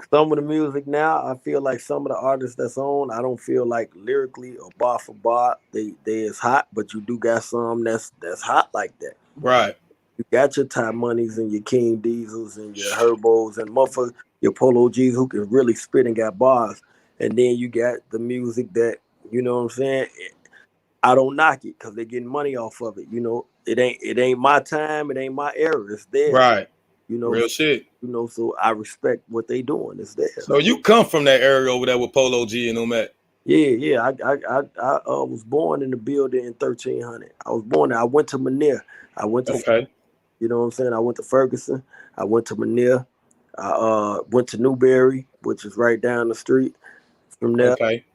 some of the music now, I feel like some of the artists that's on, I don't feel like lyrically or bar for bar they is hot, but you do got some that's hot like that. Right. You got your Ty Moneys and your King Diesels and your Herbos and motherfucker, your Polo G's who can really spit and got bars. And then you got the music that, you know what I'm saying? I don't knock it because they're getting money off of it. It ain't my time, it ain't my era, it's theirs. Right. You know, Real shit. so I respect what they doing. It's theirs. So you come from that area over there with Polo G and them at. Yeah. I was born in the building in 1300. I was born there. I went to Manir. I went to Okay. You know what I'm saying? I went to Ferguson. I went to Manila. I went to Newberry, which is right down the street from there. Okay.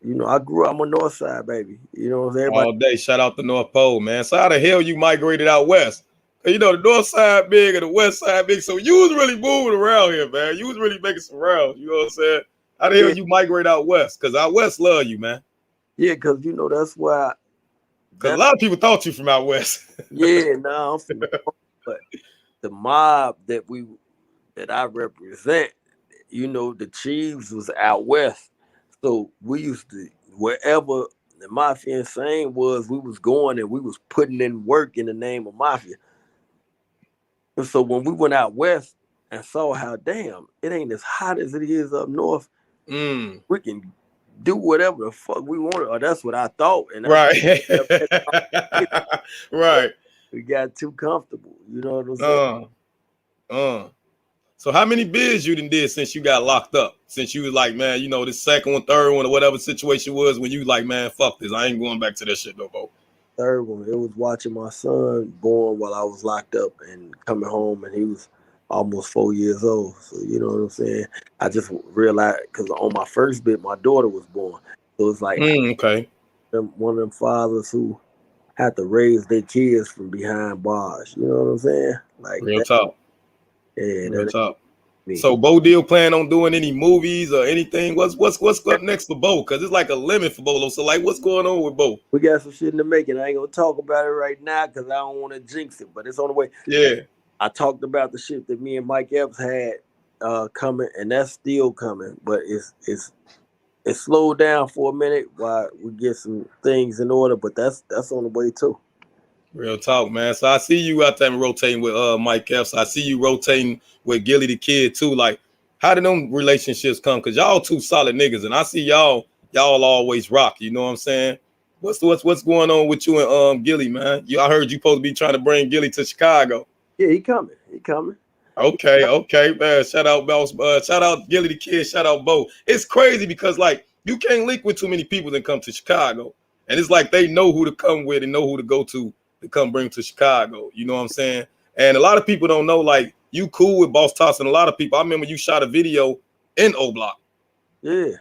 I grew up. I'm a North Side baby. You know what I'm saying? Everybody, All day. Shout out the North Pole, man. So how the hell you migrated out west? 'Cause the North Side big and the West Side big. So you was really moving around here, man. You was really making some rounds. You know what I'm saying? How the hell you migrate out west? Because out west love you, man. yeah, because that's why. Because a lot of people thought you from out west. Yeah, no, I'm from the North, but the mob that I represent, the Chiefs was out west. So we used to wherever the Mafia Insane was, we was going and we was putting in work in the name of Mafia. And so when we went out west and saw how damn it ain't as hot as it is up north, we can do whatever the fuck we wanted, or that's what I thought. And right. Right. We got too comfortable. You know what I'm saying? So how many bids you done did since you got locked up? Since you was like, man, the second one, third one, or whatever situation was when you like, man, fuck this. I ain't going back to that shit no more. Third one, it was watching my son born while I was locked up and coming home, and he was almost 4 years old. So you know what I'm saying? I just realized because on my first bit, my daughter was born. So it's like okay. One of them fathers who had to raise their kids from behind bars. You know what I'm saying? Like real talk. Yeah, real talk. So Bo Deal plan on doing any movies or anything? What's up next for Bo? Because it's like a limit for Bolo. So like, what's going on with Bo? We got some shit in the making. I ain't gonna talk about it right now because I don't want to jinx it. But it's on the way. Yeah. I talked about the shit that me and Mike Epps had coming, and that's still coming. But it's slowed down for a minute while we get some things in order. But that's on the way too. Real talk, man. So I see you out there rotating with Mike Epps. I see you rotating with Gilly the Kid too. Like, how did them relationships come? Cause y'all two solid niggas, and I see y'all always rock. You know what I'm saying? What's going on with you and Gilly, man? I heard you supposed to be trying to bring Gilly to Chicago. Yeah, he coming. Okay, man. Shout out Boss. Shout out Gilly the Kid. Shout out Bo. It's crazy because like you can't link with too many people that come to Chicago, and it's like they know who to come with and know who to go to come bring to Chicago. You know what I'm saying? And a lot of people don't know, like, you cool with Boss Toss and a lot of people. I remember you shot a video in O Block. Yeah.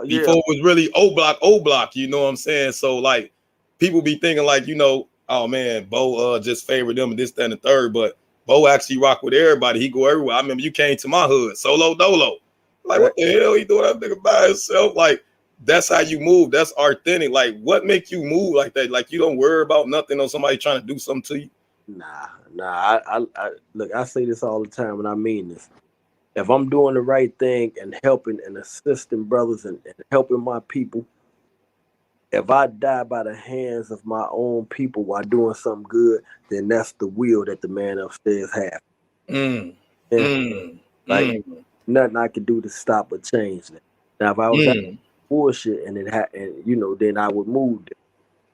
Before it was really O Block, you know what I'm saying? So like people be thinking like, oh man, Bo just favored them and this, that, and the third, but Bo actually rock with everybody. He go everywhere. I remember you came to my hood, solo dolo. Like, what the hell he doing that nigga by himself? Like, that's how you move. That's authentic. Like, what make you move like that? Like, you don't worry about nothing on somebody trying to do something to you. Nah. I look. I say this all the time, and I mean this. If I'm doing the right thing and helping and assisting brothers and helping my people, if I die by the hands of my own people while doing something good, then that's the will that the man upstairs has. Nothing I can do to stop or change that. Now, if I was bullshit and then I would move it.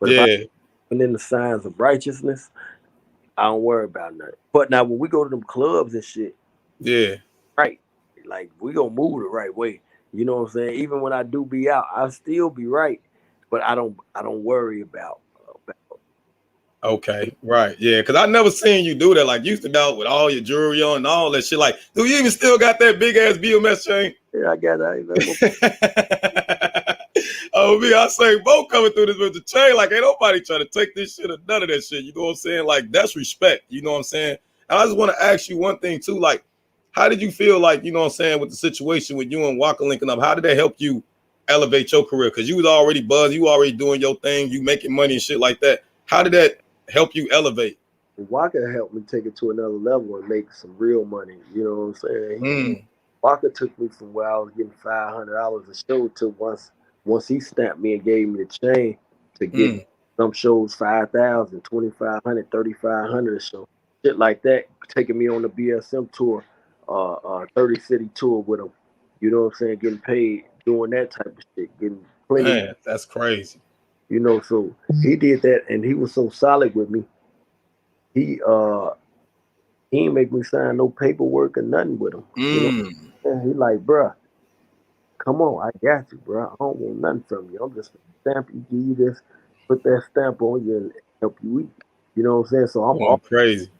But if I put in the signs of righteousness, I don't worry about nothing. But now when we go to them clubs and shit, right, like we gonna move the right way. You know what I'm saying? Even when I do be out, I still be right, but I don't worry about. Okay, right, yeah, because I never seen you do that. Like, you used to go out with all your jewelry on and all that shit. Like, do you even still got that big ass BMS chain? Yeah, I got that. Oh, me, I say, Bo coming through this with the chain. Like, ain't nobody trying to take this shit or none of that shit. You know what I'm saying? Like, that's respect. You know what I'm saying? And I just want to ask you one thing too, like, how did you feel like, you know what I'm saying, with the situation with you and Waka linking up? How did that help you elevate your career? Because you was already buzzed, you already doing your thing, you making money and shit like that. How did that help you elevate? Waka helped me take it to another level and make some real money. You know what I'm saying? Mm, Waka took me from where I was getting $500 a show to once he stamped me and gave me the chain to get mm. some shows 5,000, 2,500, 3,500 a show, shit like that. Taking me on the BSM tour, 30 city tour with him. You know what I'm saying? Getting paid, doing that type of shit, getting plenty. Man, that's crazy. You know, so he did that, and he was so solid with me. He ain't make me sign no paperwork or nothing with him. You know, Mm. and he like, bruh, come on, I got you, bro. I don't want nothing from you. I'm just gonna stamp you, give you this, put that stamp on you, and help you eat. You know what I'm saying? So I'm Going all crazy.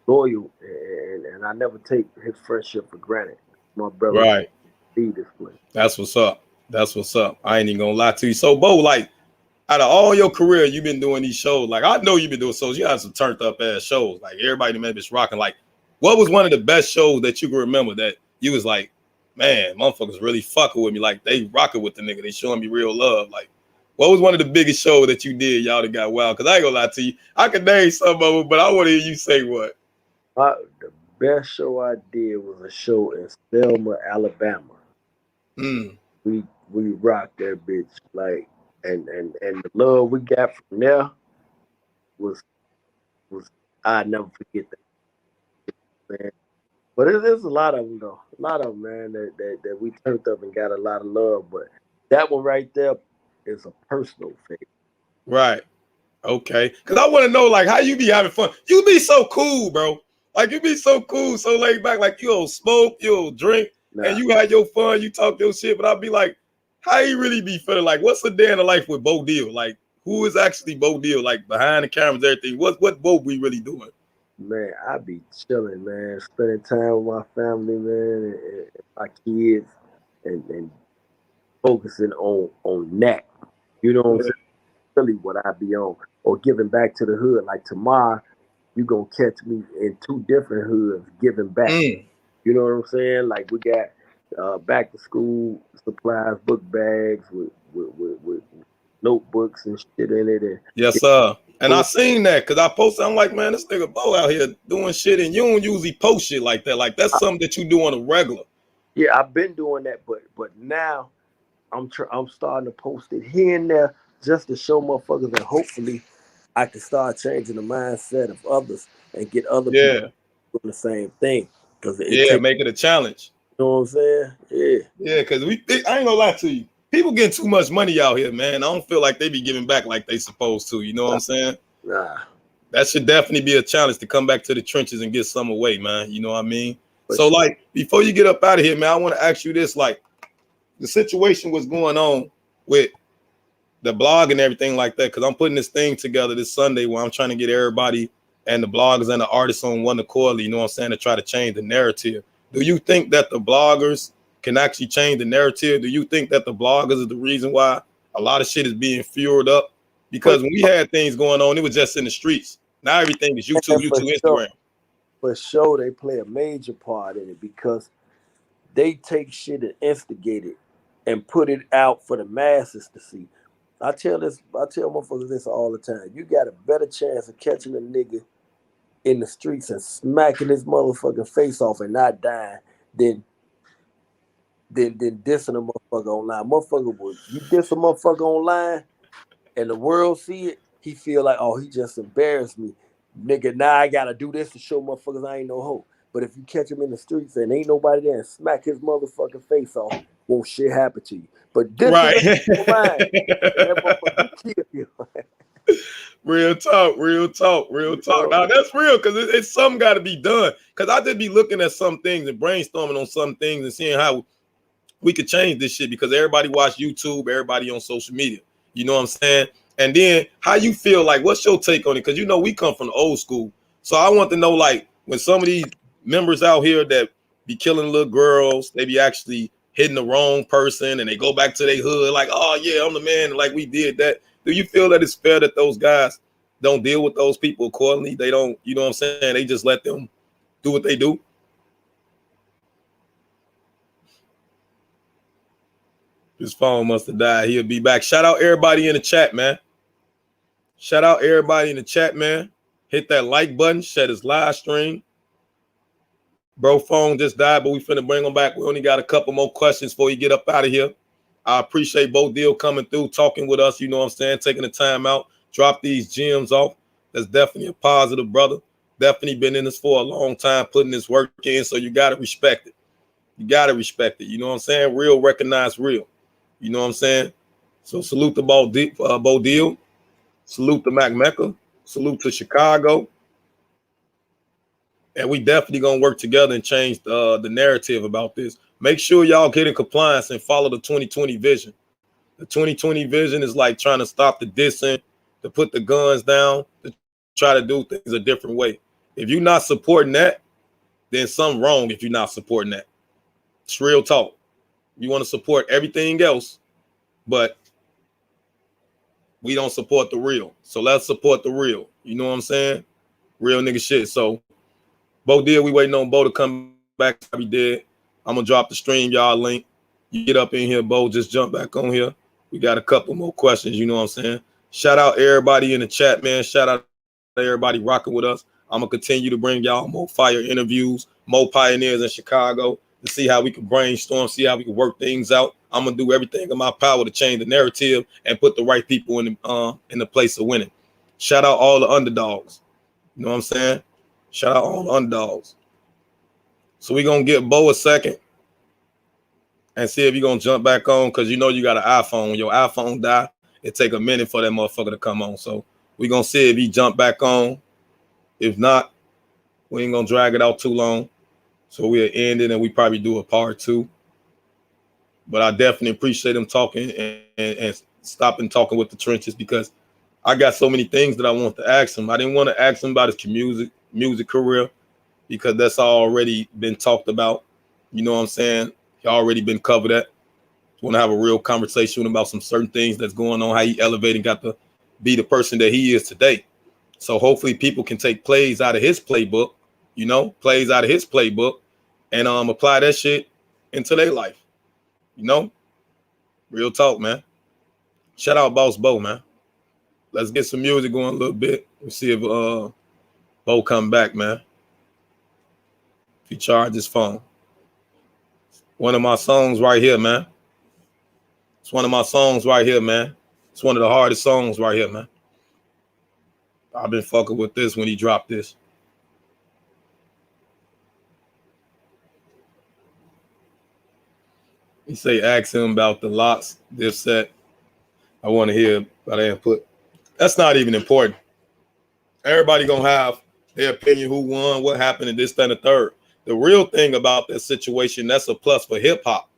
loyal, and I never take his friendship for granted. My brother Right. lead this place. That's what's up. That's what's up. I ain't even gonna lie to you. So, Bo, like, out of all your career, you've been doing these shows. Like, I know you've been doing shows. You had some turned up ass shows. Like, everybody in Memphis rocking. Like, what was one of the best shows that you can remember that you was like, man, motherfuckers really fucking with me. Like, they rocking with the nigga. They showing me real love. Like, what was one of the biggest shows that you did? Y'all that got wild. Cause I ain't gonna lie to you. I could name some of them, but I want to hear you say what. The best show I did was a show in Selma, Alabama. Mm, We rocked that bitch like, and the love we got from there was was I never forget that, man. But there's a lot of them though, a lot of them, man, that we turned up and got a lot of love. But that one right there is a personal thing. right. Okay. Cause I want to know, like, how you be having fun. You be so cool, bro. Like, you be so cool, so laid back. Like, you don't smoke, you don't drink, and Nah, you had your fun, you talk your shit. But I'll be like, how you really be feeling? Like, what's a day in the life with Bo Deal? Like, who is actually Bo Deal? Like, behind the cameras, everything. What Bo we really doing? man, I be chilling, man, spending time with my family, man, and my kids, and focusing on that. You know what I'm saying? Really, what I be on, or giving back to the hood. Like tomorrow, you gonna catch me in two different hoods giving back. Mm. You know what I'm saying? Like we got back to school supplies, book bags with notebooks and shit in it, and Yes, get sir. And I food. seen that because I posted. I'm like, man, this nigga Bo out here doing shit, and you don't usually post shit like that. Like, that's something that you do on a regular. Yeah, I've been doing that, but now I'm starting to post it here and there just to show motherfuckers, and hopefully I can start changing the mindset of others and get other people Yeah. doing the same thing. Because it Yeah. takes, Make it a challenge. you know what I'm saying? Yeah. Yeah, because I ain't gonna lie to you. People getting too much money out here, man. I don't feel like they be giving back like they supposed to. You know what I'm saying? Nah. That should definitely be a challenge to come back to the trenches and get some away, man. You know what I mean? But So, like, before you get up out of here, man, I want to ask you this: like, the situation was going on with the blog and everything like that, because I'm putting this thing together this Sunday where I'm trying to get everybody and the bloggers and the artists on one accord, you know what I'm saying, to try to change the narrative. Do you think that the bloggers can actually change the narrative? Do you think that the bloggers is the reason why a lot of shit is being fueled up? for, Because when we had things going on, it was just in the streets. Now everything is YouTube, and for YouTube, sure, Instagram. for sure, they play a major part in it because they take shit and instigate it and put it out for the masses to see. I tell motherfuckers this all the time. You got a better chance of catching a nigga in the streets and smacking his motherfucking face off and not dying than dissing a motherfucker online. Motherfucker will you diss a motherfucker online and the world see it, he feel like, oh, he just embarrassed me. Nigga, now I gotta do this to show motherfuckers I ain't no hoe. But if you catch him in the streets and ain't nobody there and smack his motherfucking face off, won't shit happen to you. But this is Right. online, and that motherfucker kill you. Real talk, real talk, real You talk. know? Now that's real because it's something got to be done. Because I just be looking at some things and brainstorming on some things and seeing how we could change this shit because everybody watch YouTube, everybody on social media. You know what I'm saying? And then how you feel like, what's your take on it? Because you know we come from the old school. So I want to know, like, when some of these members out here that be killing little girls, they be actually hitting the wrong person and they go back to their hood like, oh yeah, I'm the man, like we did that. Do you feel that it's fair that those guys don't deal with those people accordingly? They don't, you know what I'm saying? They just let them do what they do. His phone must have died. He'll be back. Shout out everybody in the chat, man. Shout out everybody in the chat, man. Hit that like button. Share this live stream. Bro, phone just died, but we finna bring him back. We only got a couple more questions before you get up out of here. I appreciate Bo Deal coming through, talking with us. You know what I'm saying? Taking the time out. Drop these gems off. That's definitely a positive, brother. Definitely been in this for a long time, putting this work in, so you got to respect it. You got to respect it. You know what I'm saying? Real recognize real. You know what I'm saying? So salute to Bo Deal. Salute to Mac Mecca. Salute to Chicago. And we definitely going to work together and change the narrative about this. Make sure y'all get in compliance and follow the 2020 vision. The 2020 vision is like trying to stop the dissing, to put the guns down, to try to do things a different way. If you're not supporting that, then something wrong if you're not supporting that. It's real talk. You want to support everything else, but we don't support the real. So let's support the real. You know what I'm saying? Real nigga shit. So Bo Deal, we waiting on Bo to come back. He did. I'm going to drop the stream, y'all link. You get up in here, Bo, just jump back on here. We got a couple more questions, you know what I'm saying? Shout out everybody in the chat, man. Shout out to everybody rocking with us. I'm going to continue to bring y'all more fire interviews, more pioneers in Chicago to see how we can brainstorm, see how we can work things out. I'm going to do everything in my power to change the narrative and put the right people in the place of winning. Shout out all the underdogs. You know what I'm saying? Shout out all the underdogs. So we're going to give Bo a second and see if you're going to jump back on, because you know you got an iPhone. When your iPhone die, it take a minute for that motherfucker to come on. So we're going to see if he jump back on. If not, we ain't going to drag it out too long. So we'll end it and we probably do a part 2. But I definitely appreciate him talking and stopping talking with the trenches, because I got so many things that I want to ask him. I didn't want to ask him about his music career, because that's already been talked about. You know what I'm saying? He already been covered that. Want to have a real conversation about some certain things that's going on, how he elevated, got to be the person that he is today. So hopefully people can take plays out of his playbook, and apply that shit into their life. Real talk, man. Shout out Boss Bo, man. Let's get some music going a little bit. Let's see if Bo come back, man. If he charge his phone. One of my songs right here, man. It's one of my songs right here, man. It's one of the hardest songs right here, man. I've been fucking with this when he dropped this. He say, ask him about the locks, this set. I want to hear about the input. That's not even important. Everybody gonna have their opinion, who won, what happened, and this, that, and the third. The real thing about that situation, that's a plus for hip hop.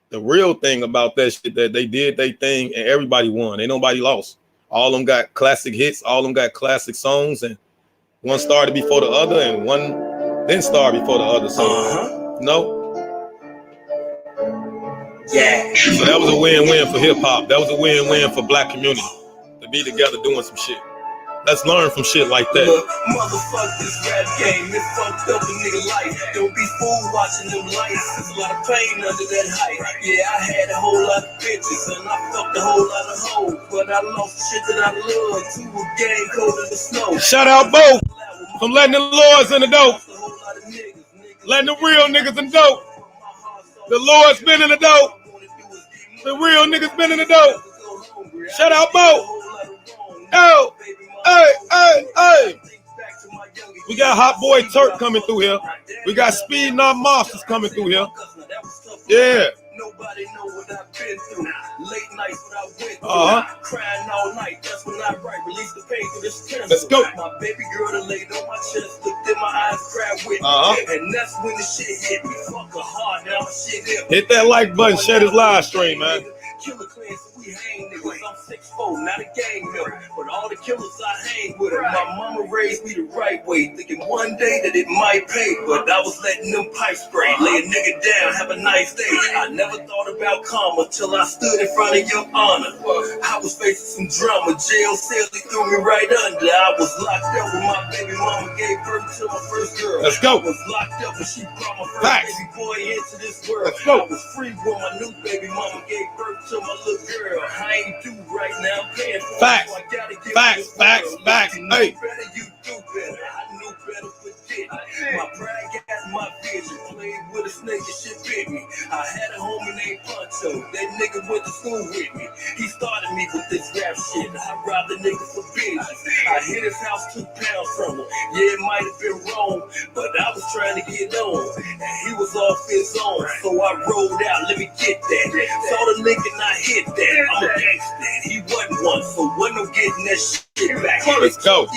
The real thing about that shit, that they did their thing and everybody won. Ain't nobody lost. All of them got classic hits. All of them got classic songs, and one started before the other, and one then started before the other. So no. Yeah. So that was a win-win for hip hop. That was a win-win for black community to be together doing some shit. Let's learn from shit like that. Look, motherfuck this rap game. It fucked up a nigga life. Don't be fooled watching them lights. There's a lot of pain under that hype. Yeah, I had a whole lot of bitches and I fucked a whole lot of hoes, but I lost the shit that I loved to a gang cold in the snow. Shout out Bo from letting the Lords in the dope. Letting the real niggas in the dope. The Lord's been in the dope. The real niggas been in the dope. Shout out Bo. Oh, hey. We got Hot Boy Turk coming through here. We got Speed Not Monsters coming through here. Yeah. Nobody know what I've been through. Late nights when I went through. Crying all night. That's when I write. Release the pain through this pencil. Let's go. My baby girl that laid on my chest, looked in my eyes, cried with me. And that's when the shit hit me. Fuck a heart, now my shit hit me. Hit that like button, share this live stream, man. Killer clean, so we hang niggas. I'm 6'4", 4, not a gang member, but all the killers I hang with them. My mama raised me the right way, thinking one day that it might pay, but I was letting them pipe spray. Lay a nigga down, have a nice day. I never thought about karma till I stood in front of your honor. I was facing some drama, jail cell, they threw me right under. I was locked up when my baby mama gave birth to my first girl. Let's go. I was locked up when she brought my first Facts. baby boy into this world. Let's go. I was free when my new baby mama gave birth to my little girl. I ain't do right now, I'm paying for Facts. it, so I gotta give Facts. it Facts. world. Facts. You know Hey. better, you do better. I knew better, but didn't. My pride got my vision. Played with a snake and shit bit me. I had a homie named Poncho. That nigga went to school with me. He started me with this rap shit. I robbed the nigga for business. I hit his house 2 pounds from him. Yeah, it might have been wrong, but I was trying to get on. And he was off his own. So I rolled out, let me get that. Saw the link and I hit that. I'm a gangster. He wasn't one, so wasn't no getting that shit back. Let's go.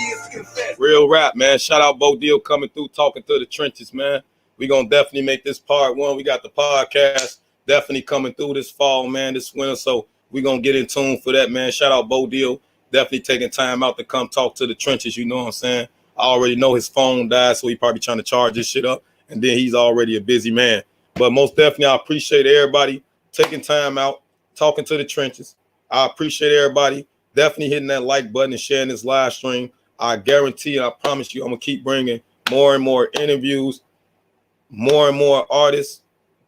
Real rap, man. Shout out Bo Deal coming through, talking to the trenches, man. We gonna definitely make this part 1. We got the podcast definitely coming through this fall, man, this winter. So we gonna get in tune for that, man. Shout out Bo Deal. Definitely taking time out to come talk to the trenches, you know what I'm saying? I already know his phone died, so he probably trying to charge this shit up. And then he's already a busy man. But most definitely, I appreciate everybody taking time out, talking to the trenches. I appreciate everybody definitely hitting that like button and sharing this live stream. I guarantee and I promise you, I'm going to keep bringing more and more interviews, more and more artists,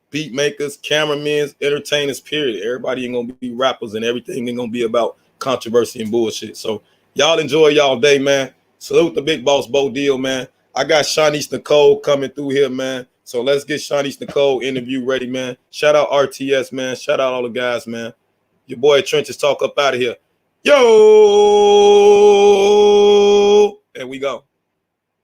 beat makers, cameramen, entertainers, period. Everybody ain't going to be rappers and everything ain't going to be about controversy and bullshit. So y'all enjoy y'all day, man. Salute the big boss, Bo Deal, man. I got Shanice Nicole coming through here, man. So let's get Shanice Nicole interview ready, man. Shout out RTS, man. Shout out all the guys, man. Your boy Trenches Talk up out of here. Yo! And we go.